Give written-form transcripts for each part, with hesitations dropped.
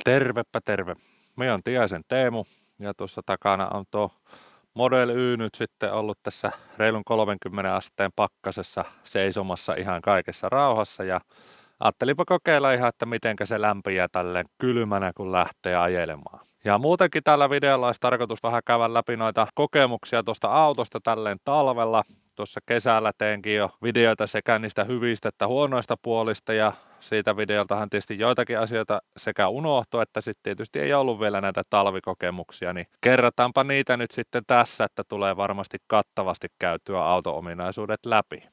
Tervepä terve. Minä on Tiaisen Teemu ja tuossa takana on tuo Model Y nyt sitten ollut tässä reilun 30 asteen pakkasessa seisomassa ihan kaikessa rauhassa ja ajattelinpa kokeilla ihan, että mitenkä se lämpiää tälleen kylmänä kun lähtee ajelemaan. Ja muutenkin tällä videolla olisi tarkoitus vähän käydä läpi noita kokemuksia tuosta autosta tälleen talvella. Tuossa kesällä teinkin jo videoita sekä niistä hyvistä että huonoista puolista ja siitä videoltahan tietysti joitakin asioita sekä unohtui, että sitten tietysti ei ollut vielä näitä talvikokemuksia, niin kerrataanpa niitä nyt sitten tässä, että tulee varmasti kattavasti käytyä auto-ominaisuudet läpi.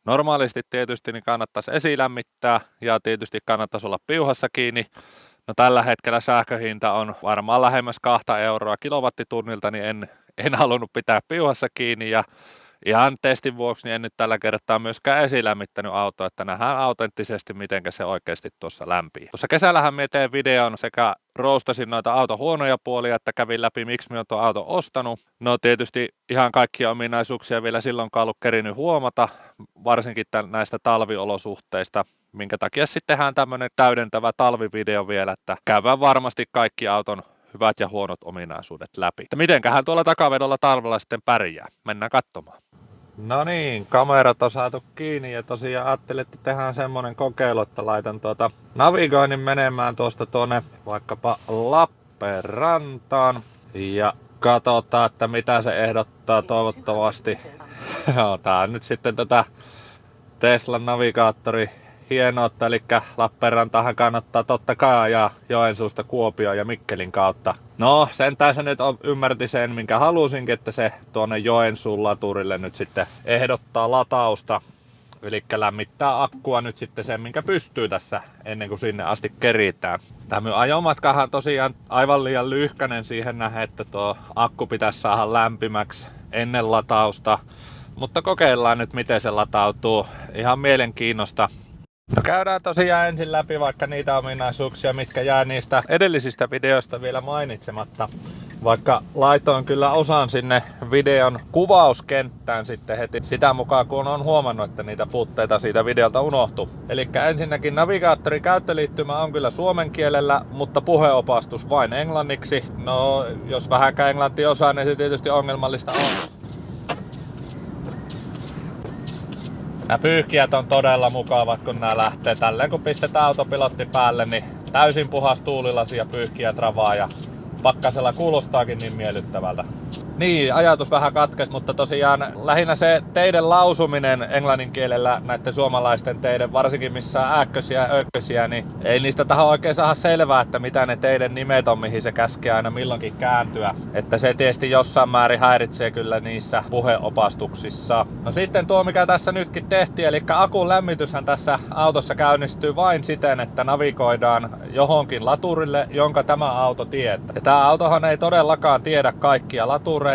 Normaalisti tietysti niin kannattaisi esilämmittää ja tietysti kannattaisi olla piuhassa kiinni. No tällä hetkellä sähköhinta on varmaan lähemmäs 2 euroa kilowattitunnilta, niin en halunnut pitää piuhassa kiinni ja ihan testin vuoksi niin en nyt tällä kertaa myöskään esilämmittänyt autoa, että nähdään autenttisesti, miten se oikeasti tuossa lämpii. Tuossa kesällähän minä tein videon sekä roostasin noita auton huonoja puolia, että kävin läpi, miksi minä olen tuon auton ostanut. No tietysti ihan kaikkia ominaisuuksia vielä silloinkaan ollut kerinyt huomata, varsinkin näistä talviolosuhteista, minkä takia sitten tehdään tämmöinen täydentävä talvivideo vielä, että käydään varmasti kaikki auton hyvät ja huonot ominaisuudet läpi. Että mitenköhän tuolla takavedolla talvella sitten pärjää? Mennään katsomaan. No niin, kamerat on saatu kiinni ja tosiaan ajattelin, että tehdään semmonen kokeilu, että laitan navigoinnin menemään tuosta tuonne vaikkapa Lappeenrantaan ja katsotaan, että mitä se ehdottaa toivottavasti. Joo, tää on nyt sitten tätä Teslan navigaattori hienoutta, eli Lappeenrantahan kannattaa totta kai ajaa Joensuusta Kuopioon ja Mikkelin kautta. No, sentään se nyt ymmärti sen, minkä halusinkin, että se tuonne Joensuun laturille nyt sitten ehdottaa latausta. Eli lämmittää akkua nyt sitten sen, minkä pystyy tässä ennen kuin sinne asti keritään. Tämä ajomatkahan tosiaan aivan liian lyhkänen siihen nähden, että tuo akku pitäisi saada lämpimäksi ennen latausta. Mutta kokeillaan nyt, miten se latautuu. Ihan mielenkiinnosta. No käydään tosiaan ensin läpi vaikka niitä ominaisuuksia, mitkä jää niistä edellisistä videoista vielä mainitsematta. Vaikka laitoin kyllä osan sinne videon kuvauskenttään sitten heti sitä mukaan, kun on huomannut, että niitä puutteita siitä videolta unohtuu. Eli ensinnäkin navigaattorin käyttöliittymä on kyllä suomen kielellä, mutta puheopastus vain englanniksi. No, jos vähänkään englantia osaa, niin se tietysti ongelmallista on. Nämä pyyhkijät on todella mukavat, kun nämä lähtee tälleen, kun pistetään autopilotti päälle, niin täysin puhas tuulilasi ja pyyhkijät ravaa ja pakkasella kuulostaakin niin miellyttävältä. Niin, ajatus vähän katkesi, mutta tosiaan lähinnä se teiden lausuminen englannin kielellä näiden suomalaisten teiden, varsinkin missä on ääkkösiä ja ökkösiä, niin ei niistä taho oikein saada selvää, että mitä ne teiden nimet on, mihin se käskee aina milloinkin kääntyä. Että se tietysti jossain määrin häiritsee kyllä niissä puheopastuksissa. No sitten tuo, mikä tässä nytkin tehtiin, eli akun lämmityshän tässä autossa käynnistyy vain siten, että navigoidaan johonkin laturille, jonka tämä auto tietää. Ja tämä autohan ei todellakaan tiedä kaikkia latureita.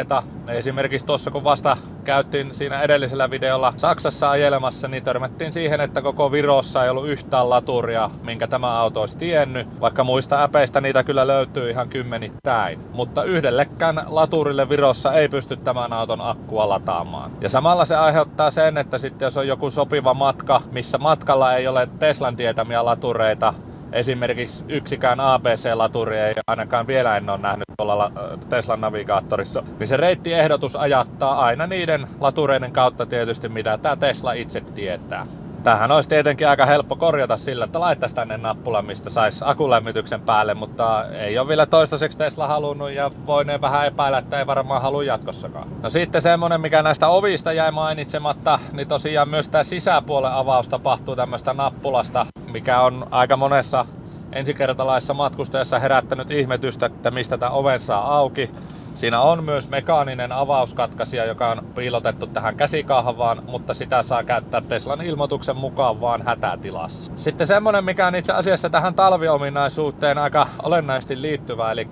Esimerkiksi tuossa kun vasta käytiin siinä edellisellä videolla Saksassa ajelemassa, niin törmättiin siihen, että koko Virossa ei ollut yhtään laturia, minkä tämä auto olisi tiennyt. Vaikka muista äpeistä niitä kyllä löytyy ihan kymmenittäin. Mutta yhdellekään laturille Virossa ei pysty tämän auton akkua lataamaan. Ja samalla se aiheuttaa sen, että sitten jos on joku sopiva matka, missä matkalla ei ole Teslan tietämiä latureita, esimerkiksi yksikään ABC-laturi ei ainakaan vielä en ole nähnyt tuolla Teslan navigaattorissa, niin se reittiehdotus ajattaa aina niiden latureiden kautta tietysti, mitä tämä Tesla itse tietää. Tämähän olisi tietenkin aika helppo korjata sillä, että laittaisi tänne nappulan, mistä saisi akulämmityksen päälle, mutta ei ole vielä toistaiseksi Tesla halunnut ja voineen vähän epäillä, että ei varmaan halua jatkossakaan. No sitten semmonen, mikä näistä ovista jäi mainitsematta, niin tosiaan myös tämä sisäpuolen avaus tapahtuu tämmöistä nappulasta, mikä on aika monessa ensikertalaisessa matkustajassa herättänyt ihmetystä, että mistä tämä oven saa auki. Siinä on myös mekaaninen avauskatkaisija, joka on piilotettu tähän käsikahvaan, mutta sitä saa käyttää Teslan ilmoituksen mukaan vaan hätätilassa. Sitten semmonen, mikä on itse asiassa tähän talviominaisuuteen aika olennaisesti liittyvä, eli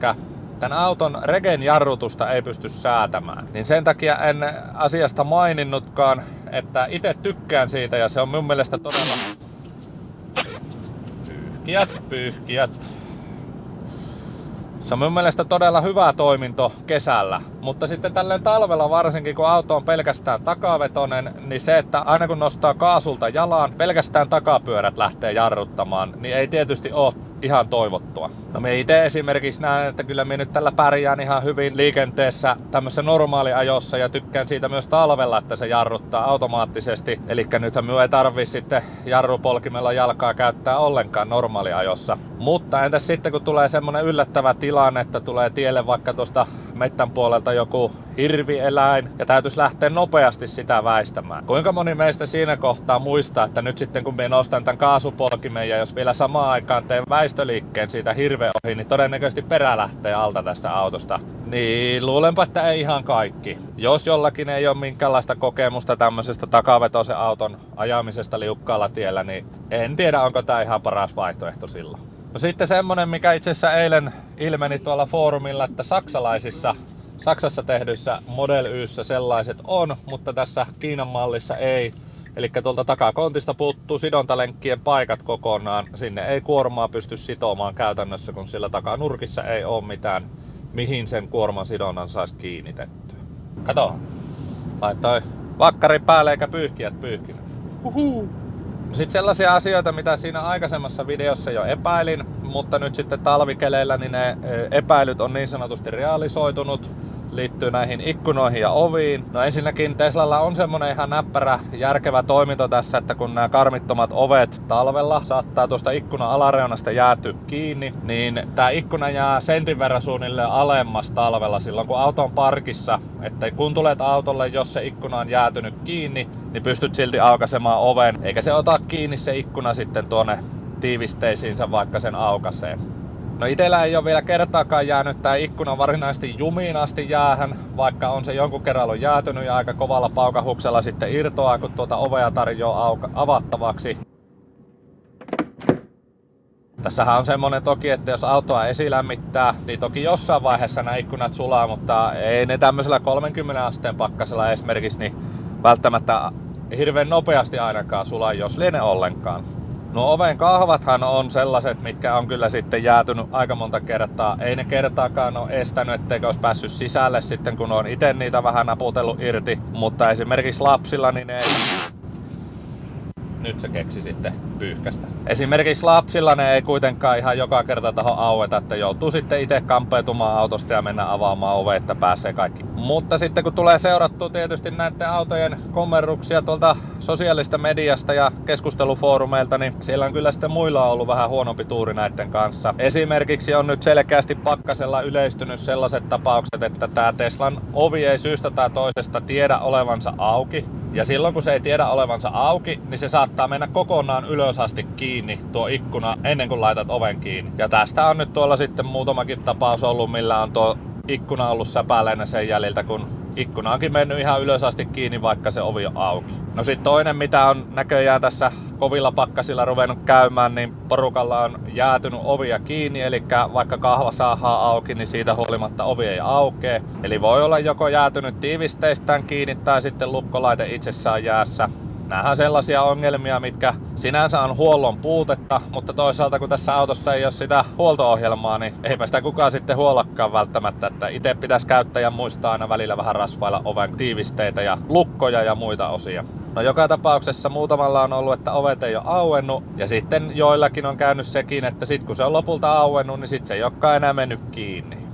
tämän auton regen jarrutusta ei pysty säätämään. Niin sen takia en asiasta maininnutkaan, että itse tykkään siitä ja se on mun mielestä todella... Pyyhkijät. Se on mun mielestä todella hyvä toiminto kesällä, mutta sitten tälleen talvella varsinkin kun auto on pelkästään takavetoinen, niin se, että aina kun nostaa kaasulta jalan, pelkästään takapyörät lähtee jarruttamaan, niin ei tietysti ole ihan toivottua. No me itse esimerkiksi näen, että kyllä minä nyt tällä pärjään ihan hyvin liikenteessä tämmöisessä normaaliajossa ja tykkään siitä myös talvella, että se jarruttaa automaattisesti. Eli nythän minun ei tarvitse sitten jarrupolkimella jalkaa käyttää ollenkaan normaaliajossa. Mutta entäs sitten kun tulee semmonen yllättävä tilanne, että tulee tielle vaikka tuosta mettän puolelta joku hirvieläin ja täytyisi lähteä nopeasti sitä väistämään. Kuinka moni meistä siinä kohtaa muistaa, että nyt sitten kun minä nostan tämän kaasupolkimen ja jos vielä samaan aikaan teen väistöliikkeen siitä hirveän ohi, niin todennäköisesti perä lähtee alta tästä autosta. Niin luulenpa, että ei ihan kaikki. Jos jollakin ei ole minkäänlaista kokemusta tämmöisestä takavetoisen auton ajamisesta liukkaalla tiellä, niin en tiedä, onko tämä ihan paras vaihtoehto silloin. No sitten semmonen, mikä itse asiassa eilen ilmeni tuolla foorumilla, että Saksassa tehdyissä Model Y:ssä sellaiset on, mutta tässä Kiinan mallissa ei. Eli tuolta takakontista puuttuu sidontalenkkien paikat kokonaan. Sinne ei kuormaa pysty sitomaan käytännössä, kun sillä takanurkissa ei ole mitään, mihin sen kuorman sidonnan saisi kiinnitettyä. Kato, laittoi vakkari päälle eikä pyyhkijät pyyhkinyt. Sitten sellaisia asioita, mitä siinä aikaisemmassa videossa jo epäilin, mutta nyt sitten talvikeleillä niin ne epäilyt on niin sanotusti realisoitunut. Liittyy näihin ikkunoihin ja oviin. No ensinnäkin Teslalla on semmonen ihan näppärä, järkevä toiminto tässä, että kun nämä karmittomat ovet talvella saattaa tuosta ikkunan alareunasta jäätyä kiinni, niin tää ikkuna jää sentin verran suunnilleen alemmas talvella silloin kun auto on parkissa. Että kun tulet autolle, jos se ikkuna on jäätynyt kiinni, niin pystyt silti aukaisemaan oven, eikä se ota kiinni se ikkuna sitten tuonne tiivisteisiinsä vaikka sen aukaisee. No itellä ei ole vielä kertaakaan jäänyt tää ikkuna varsinaisesti jumiin asti jäähän, vaikka on se jonkun kerran ollut jäätynyt ja aika kovalla paukahuksella sitten irtoaa, kun tuota ovea tarjoaa avattavaksi. Tässähän on semmonen toki, että jos autoa esilämmittää, niin toki jossain vaiheessa nämä ikkunat sulaa, mutta ei ne tämmöisellä 30 asteen pakkasella esimerkiksi niin välttämättä hirveän nopeasti ainakaan sulaa, jos liene ollenkaan. No oven kahvathan on sellaiset, mitkä on kyllä sitten jäätynyt aika monta kertaa. Ei ne kertaakaan ole estänyt, etteikö olisi päässyt sisälle sitten, kun on itse niitä vähän naputellut irti. Mutta esimerkiksi lapsilla, niin ne... Nyt se keksi sitten pyyhkästä. Esimerkiksi lapsilla ne ei kuitenkaan ihan joka kerta taho aueta, että joutuu sitten itse kampeutumaan autosta ja mennä avaamaan ove, että pääsee kaikki. Mutta sitten kun tulee seurattua tietysti näiden autojen kommerruksia tuolta sosiaalista mediasta ja keskustelufoorumeilta, niin siellä on kyllä sitten muilla ollut vähän huonompi tuuri näiden kanssa. Esimerkiksi on nyt selkeästi pakkasella yleistynyt sellaiset tapaukset, että tää Teslan ovi ei syystä tai toisesta tiedä olevansa auki. Ja silloin kun se ei tiedä olevansa auki, niin se saattaa mennä kokonaan ylös asti kiinni tuo ikkuna ennen kuin laitat oven kiinni. Ja tästä on nyt tuolla sitten muutamakin tapaus ollut, millä on tuo ikkuna ollut säpäleenä sen jäljiltä, kun ikkuna onkin mennyt ihan ylös asti kiinni, vaikka se ovi on auki. No sit toinen, mitä on näköjään tässä kovilla pakkasilla ruvennut käymään, niin porukalla on jäätynyt ovia kiinni, eli vaikka kahva saadaan auki, niin siitä huolimatta ovi ei aukee. Eli voi olla joko jäätynyt tiivisteistään kiinni tai sitten lukkolaite itsessään jäässä. Nämähän on sellaisia ongelmia, mitkä sinänsä on huollon puutetta, mutta toisaalta kun tässä autossa ei ole sitä huolto-ohjelmaa, niin eipä sitä kukaan sitten huollakaan välttämättä, että itse pitäisi käyttäjän muistaa aina välillä vähän rasvailla oven tiivisteitä ja lukkoja ja muita osia. No joka tapauksessa muutamalla on ollut, että ovet ei ole auennut ja sitten joillakin on käynyt sekin, että sit kun se on lopulta auennut, niin sit se ei olekaan enää mennyt kiinni.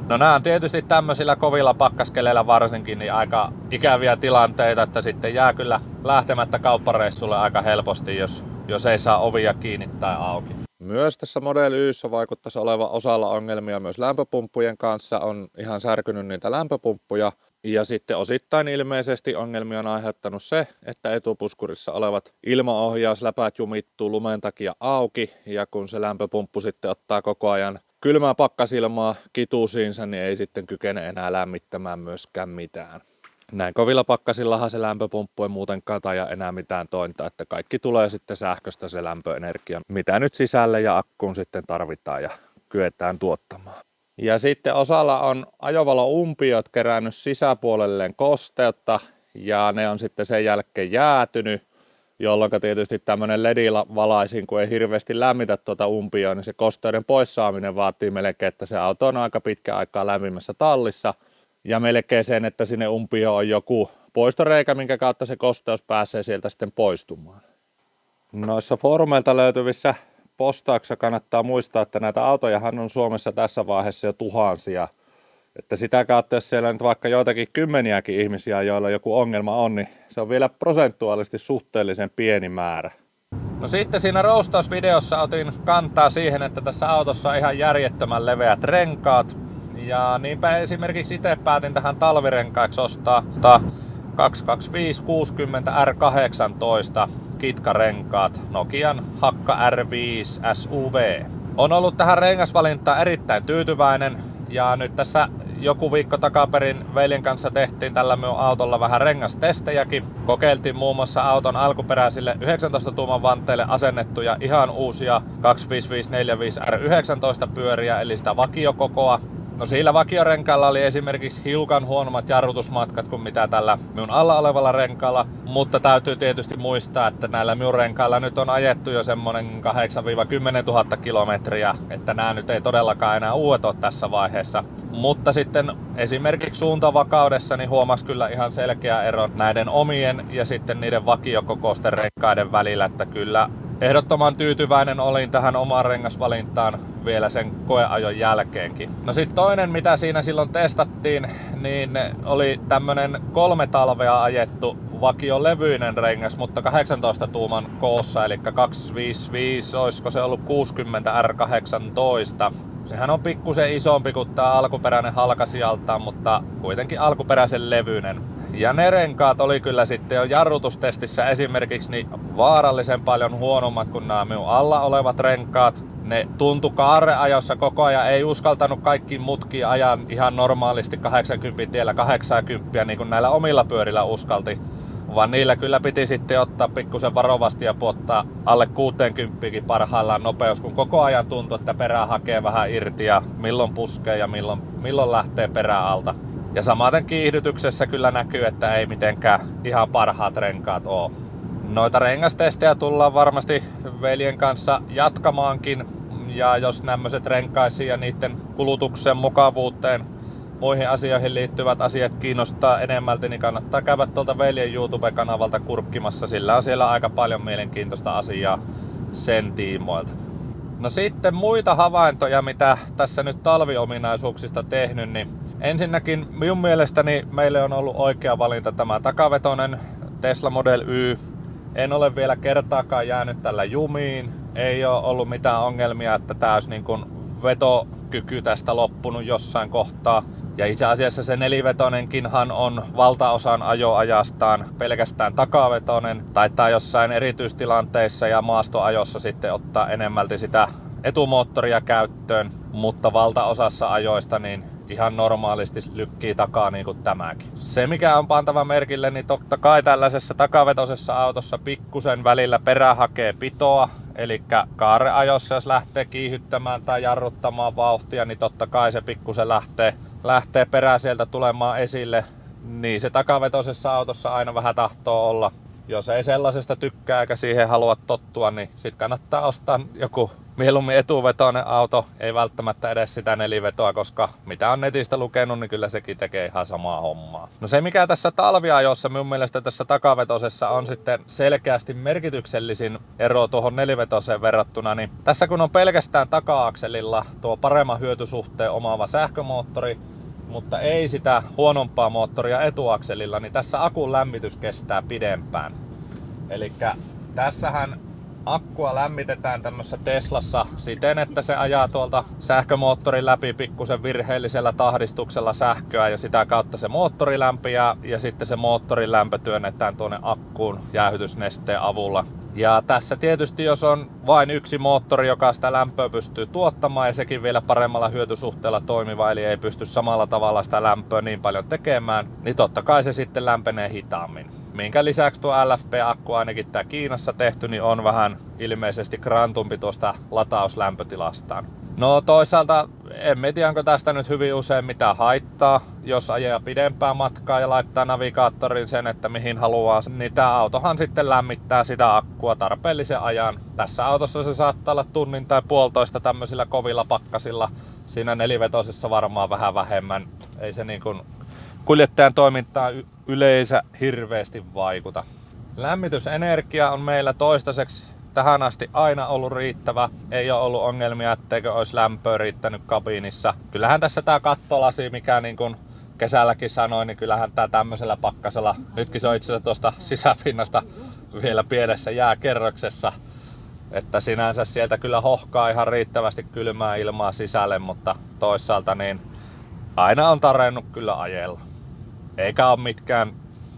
No nämä on tietysti tämmöisillä kovilla pakkaskeleillä varsinkin niin aika ikäviä tilanteita, että sitten jää kyllä lähtemättä kauppareissulle aika helposti, jos ei saa ovia kiinni tai auki. Myös tässä Model Y:ssä vaikuttaisi olevan osalla ongelmia myös lämpöpumppujen kanssa, on ihan särkynyt niitä lämpöpumppuja. Ja sitten osittain ilmeisesti ongelmia on aiheuttanut se, että etupuskurissa olevat ilmaohjausläpät jumittuu lumen takia auki ja kun se lämpöpumppu sitten ottaa koko ajan kylmää pakkasilmaa kituusiinsa, niin ei sitten kykene enää lämmittämään myöskään mitään. Näin kovilla pakkasillahan se lämpöpumppu ei muutenkaan taja enää mitään tointa, että kaikki tulee sitten sähköstä se lämpöenergia, mitä nyt sisälle ja akkuun sitten tarvitaan ja kyetään tuottamaan. Ja sitten osalla on ajovaloumpiot kerännyt sisäpuolelleen kosteutta ja ne on sitten sen jälkeen jäätynyt, jolloin tietysti tämmöinen LED-valaisin, kun ei hirveästi lämmitä tuota umpioa, niin se kosteuden poissaaminen vaatii melkein, että se auto on aika pitkä aikaa lämpimässä tallissa. Ja melkein sen, että sinne umpioon on joku poistoreikä, minkä kautta se kosteus pääsee sieltä sitten poistumaan. Noissa foorumeilta löytyvissä postauksissa kannattaa muistaa, että näitä autojahan on Suomessa tässä vaiheessa jo tuhansia. Että sitä kautta, jos siellä nyt vaikka joitakin kymmeniäkin ihmisiä, joilla joku ongelma on, niin se on vielä prosentuaalisesti suhteellisen pieni määrä. No sitten siinä roustausvideossa otin kantaa siihen, että tässä autossa on ihan järjettömän leveät renkaat. Ja niinpä esimerkiksi itse päätin tähän talvirenkaiksi ostaa 225/60 R18 kitkarenkaat Nokian Hakka R5 SUV. On ollut tähän rengasvalintaan erittäin tyytyväinen ja nyt tässä joku viikko takaperin veljen kanssa tehtiin tällä minun autolla vähän rengastestejäkin. Kokeiltiin muun muassa auton alkuperäisille 19 tuuman vanteille asennettuja ihan uusia 255/45 R19 pyöriä eli sitä vakiokokoa. No sillä vakiorenkaalla oli esimerkiksi hiukan huonommat jarrutusmatkat kuin mitä tällä minun alla olevalla renkaalla, mutta täytyy tietysti muistaa, että näillä minun renkailla nyt on ajettu jo semmonen 8-10 000 kilometriä, että nämä nyt ei todellakaan enää uudet ole tässä vaiheessa. Mutta sitten esimerkiksi suuntavakaudessa niin huomasi kyllä ihan selkeä ero näiden omien ja sitten niiden vakiokokoisten renkaiden välillä, että kyllä ehdottoman tyytyväinen olin tähän omaan rengasvalintaan vielä sen koeajon jälkeenkin. No sitten toinen mitä siinä silloin testattiin, niin oli tämmönen 3 talvea ajettu vakiolevyinen rengas, mutta 18 tuuman koossa, eli 255, olisiko se ollut 60 R18. Sehän on pikkusen isompi kuin tää alkuperäinen halkasijaltaan, mutta kuitenkin alkuperäisen levyinen. Ja ne renkaat oli kyllä sitten jo jarrutustestissä esimerkiksi niin vaarallisen paljon huonommat kuin nämä minun alla olevat renkaat. Ne tuntui kaarreajossa koko ajan, ei uskaltanut kaikki mutkia ajan ihan normaalisti 80 tiellä 80 niin kuin näillä omilla pyörillä uskalti. Vaan niillä kyllä piti sitten ottaa pikkusen varovasti ja puottaa alle 60 parhaillaan nopeus, kun koko ajan tuntui, että perää hakee vähän irti ja milloin puskee ja milloin lähtee perää alta. Ja samaten kiihdytyksessä kyllä näkyy, että ei mitenkään ihan parhaat renkaat oo. Noita rengastestejä tullaan varmasti veljen kanssa jatkamaankin. Ja jos nämmäiset renkaisiin ja niiden kulutuksen mukavuuteen, muihin asioihin liittyvät asiat kiinnostaa enemmälti, niin kannattaa käydä tuolta veljen YouTube-kanavalta kurkkimassa. Sillä on siellä aika paljon mielenkiintoista asiaa sen tiimoilta. No sitten muita havaintoja, mitä tässä nyt talviominaisuuksista tehnyt, niin ensinnäkin minun mielestäni meille on ollut oikea valinta tämä takavetoinen Tesla Model Y. En ole vielä kertaakaan jäänyt tällä jumiin. Ei ole ollut mitään ongelmia, että tämä olisi niin kuin vetokyky tästä loppunut jossain kohtaa. Ja itse asiassa se nelivetoinenkinhan on valtaosan ajoajastaan pelkästään takavetoinen. Taitaa jossain erityistilanteissa ja maastoajossa sitten ottaa enemmälti sitä etumoottoria käyttöön. Mutta valtaosassa ajoista niin ihan normaalisti lykkii takaa niin kuin tämäkin. Se mikä on pantava merkille, niin totta kai tällaisessa takavetoisessa autossa pikkusen välillä perä hakee pitoa. Eli kaarreajossa jos lähtee kiihyttämään tai jarruttamaan vauhtia, niin totta kai se pikkusen lähtee perä sieltä tulemaan esille. Niin se takavetoisessa autossa aina vähän tahtoo olla. Jos ei sellaisesta tykkää eikä siihen halua tottua, niin sit kannattaa ostaa joku mieluummin etuvetoinen auto, ei välttämättä edes sitä nelivetoa, koska mitä on netistä lukenut, niin kyllä sekin tekee ihan samaa hommaa. No se mikä tässä talviajossa minun mielestä tässä takavetosessa on sitten selkeästi merkityksellisin ero tuohon nelivetoseen verrattuna, niin tässä kun on pelkästään taka-akselilla tuo paremman hyötysuhteen omaava sähkömoottori, mutta ei sitä huonompaa moottoria etuakselilla, niin tässä akun lämmitys kestää pidempään. Elikkä tässähän akkua lämmitetään tämmössä Teslassa siten, että se ajaa tuolta sähkömoottorin läpi pikkusen virheellisellä tahdistuksella sähköä ja sitä kautta se moottori lämpiää ja sitten se moottorin lämpö työnnetään tuonne akkuun jäähytysnesteen avulla. Ja tässä tietysti jos on vain yksi moottori, joka sitä lämpöä pystyy tuottamaan ja sekin vielä paremmalla hyötysuhteella toimiva, eli ei pysty samalla tavalla sitä lämpöä niin paljon tekemään, niin totta kai se sitten lämpenee hitaammin. Minkä lisäksi tuo LFP-akku, ainakin tää Kiinassa tehty, niin on vähän ilmeisesti grantumpi tuosta latauslämpötilastaan. No toisaalta en tiedä, onko tästä nyt hyvin usein mitään haittaa. Jos ajaa pidempää matkaa ja laittaa navigaattorin sen, että mihin haluaa, niin tää autohan sitten lämmittää sitä akkua tarpeellisen ajan. Tässä autossa se saattaa olla tunnin tai puolitoista tämmöisillä kovilla pakkasilla. Siinä nelivetosessa varmaan vähän vähemmän. Ei se niin kuin kuljettajan toimintaan yleensä hirveästi vaikuta. Lämmitysenergia on meillä toistaiseksi tähän asti aina ollut riittävä. Ei ole ollut ongelmia, etteikö olisi lämpöä riittänyt kabiinissa. Kyllähän tässä tää kattolasi, mikä niin kuin kesälläkin sanoin, niin kyllähän tää tämmöisellä pakkasella, nytkin se on itse asiassa tuosta sisäpinnasta vielä pienessä jääkerroksessa, että sinänsä sieltä kyllä hohkaa ihan riittävästi kylmää ilmaa sisälle, mutta toisaalta niin aina on tarennut kyllä ajella. Eikä ole mitkään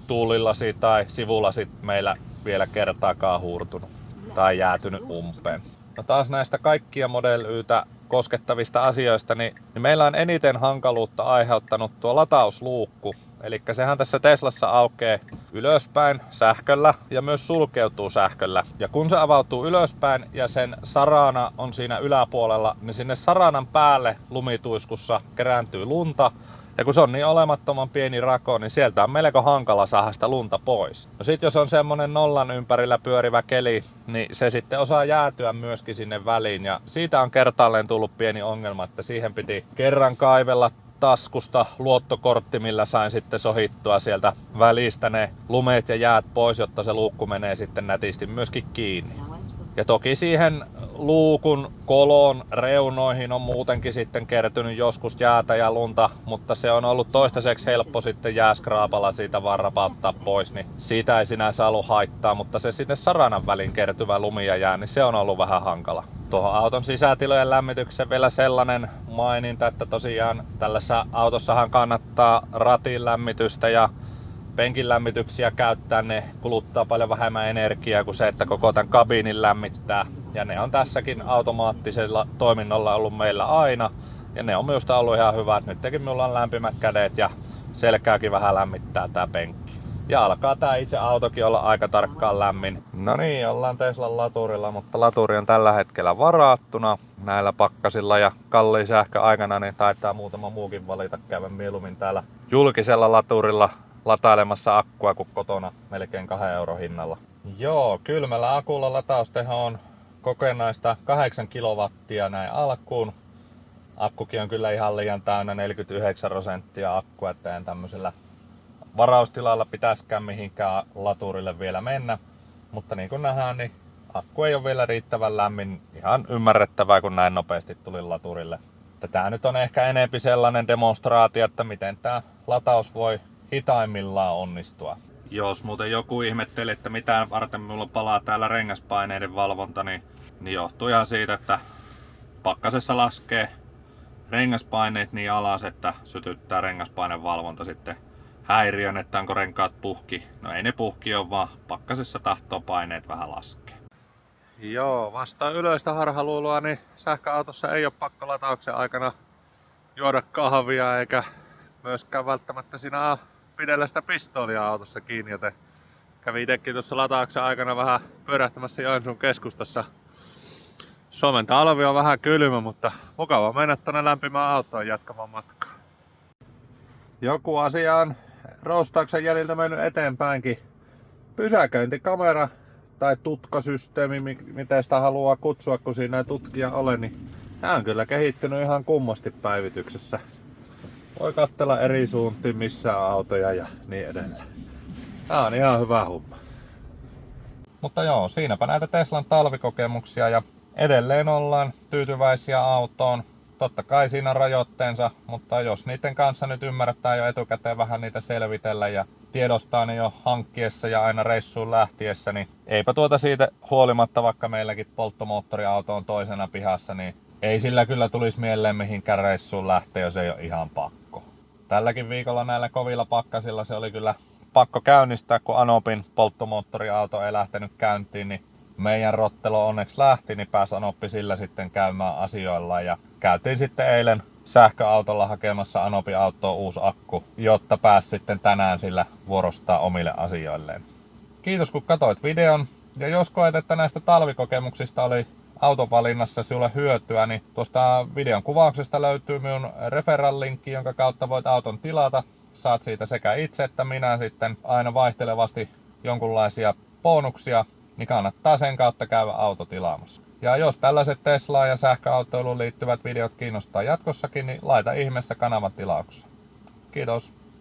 tuulilasi tai sivulasit meillä vielä kertaakaan huurtunut tai jäätynyt umpeen. No taas näistä kaikkia Model Y:tä koskettavista asioista, niin meillä on eniten hankaluutta aiheuttanut tuo latausluukku. Eli sehän tässä Teslassa aukeaa ylöspäin sähköllä ja myös sulkeutuu sähköllä. Ja kun se avautuu ylöspäin ja sen sarana on siinä yläpuolella, niin sinne saranan päälle lumituiskussa kerääntyy lunta. Ja kun se on niin olemattoman pieni rako, niin sieltä on melko hankala saada sitä lunta pois. No sit jos on semmonen nollan ympärillä pyörivä keli, niin se sitten osaa jäätyä myöskin sinne väliin. Ja siitä on kertaalleen tullut pieni ongelma, että siihen piti kerran kaivella taskusta luottokortti, millä sain sitten sohittua sieltä välistä ne lumeet ja jäät pois, jotta se luukku menee sitten nätisti myöskin kiinni. Ja toki siihen luukun kolon reunoihin on muutenkin sitten kertynyt joskus jäätä ja lunta, mutta se on ollut toistaiseksi helppo sitten jääskraapalla siitä vaan rapauttaa pois, niin siitä ei sinänsä ollut haittaa, mutta se sinne saranan väliin kertyvä lumi ja jää, niin se on ollut vähän hankala. Tuohon auton sisätilojen lämmitykseen vielä sellainen maininta, että tosiaan tällaisessa autossahan kannattaa ratin lämmitystä ja penkin lämmityksiä käyttää, ne kuluttaa paljon vähemmän energiaa kuin se, että koko tämän kabiinin lämmittää. Ja ne on tässäkin automaattisella toiminnolla ollut meillä aina. Ja ne on minusta ollut ihan hyvät. Nytkin minulla on lämpimät kädet ja selkääkin vähän lämmittää tää penkki. Ja alkaa tää itse autokin olla aika tarkkaan lämmin. No niin, ollaan Teslan laturilla, mutta laturi on tällä hetkellä varattuna. Näillä pakkasilla ja kalliin sähköaikana niin taitaa muutama muukin valita käydä mieluummin täällä julkisella laturilla latailemassa akkua kuin kotona melkein 2 € hinnalla. Joo, kylmällä akulla latausteho on kokonaista 8 kilowattia näin alkuun. Akkukin on kyllä ihan liian täynnä, 49% akkua, että en tämmöisellä varaustilalla pitäisikään mihinkään laturille vielä mennä. Mutta niin kuin nähdään, niin akku ei ole vielä riittävän lämmin. Ihan ymmärrettävää, kun näin nopeasti tuli laturille. Tää nyt on ehkä enempi sellainen demonstraatio, että miten tää lataus voi hitaimmillaan onnistua. Jos muuten joku ihmetteli, että mitään varten minulla palaa täällä rengaspaineiden valvonta, niin johtuu ihan siitä, että pakkasessa laskee rengaspaineet niin alas, että sytyttää rengaspainevalvonta sitten häiriön, että onko renkaat puhki. No ei ne puhki ole, vaan pakkasessa tahtoo paineet vähän laskea. Joo, vastaan yleistä harhaluuloa, niin sähköautossa ei ole pakko latauksen aikana juoda kahvia eikä myöskään välttämättä siinä pidellä sitä pistoolia autossa kiinni, joten kävin itsekin tuossa latauksen aikana vähän pyörähtämässä Joensuun keskustassa. Suomen talvi on vähän kylmä, mutta mukava mennä tuonne lämpimään autoon jatkamaan matkaa. Joku asia on roostauksen jäljiltä mennyt eteenpäinkin. Pysäköintikamera tai tutkasysteemi, miten sitä haluaa kutsua, kun siinä ei tutkija ole, niin tämä on kyllä kehittynyt ihan kummasti päivityksessä. Voi katsella eri suuntiin, missä on autoja ja niin edelleen. Tää on ihan hyvä homma. Mutta joo, siinäpä näitä Teslan talvikokemuksia ja edelleen ollaan tyytyväisiä autoon. Totta kai siinä on rajoitteensa, mutta jos niiden kanssa nyt ymmärretään jo etukäteen vähän niitä selvitellä ja tiedostaa ne jo hankkiessa ja aina reissuun lähtiessä, niin eipä tuota siitä huolimatta, vaikka meilläkin polttomoottoriauto on toisena pihassa, niin ei sillä kyllä tulisi mieleen mihinkään reissuun lähteä, jos ei ole ihan pakko. Tälläkin viikolla näillä kovilla pakkasilla se oli kyllä pakko käynnistää, kun Anopin polttomoottoriauto ei lähtenyt käyntiin, niin meidän rottelo onneksi lähti, niin pääsi Anoppi sillä sitten käymään asioillaan ja käytiin sitten eilen sähköautolla hakemassa Anopin autoon uusi akku, jotta pääsi sitten tänään sillä vuorostaa omille asioilleen. Kiitos kun katsoit videon ja jos koet, että näistä talvikokemuksista oli autovalinnassa sinulle hyötyä, niin tuosta videon kuvauksesta löytyy minun referral-linkki, jonka kautta voit auton tilata. Saat siitä sekä itse että minä sitten aina vaihtelevasti jonkunlaisia bonuksia, niin kannattaa sen kautta käydä auto tilaamassa. Ja jos tällaiset Teslaan ja sähköautoiluun liittyvät videot kiinnostaa jatkossakin, niin laita ihmeessä kanavan tilauksessa. Kiitos!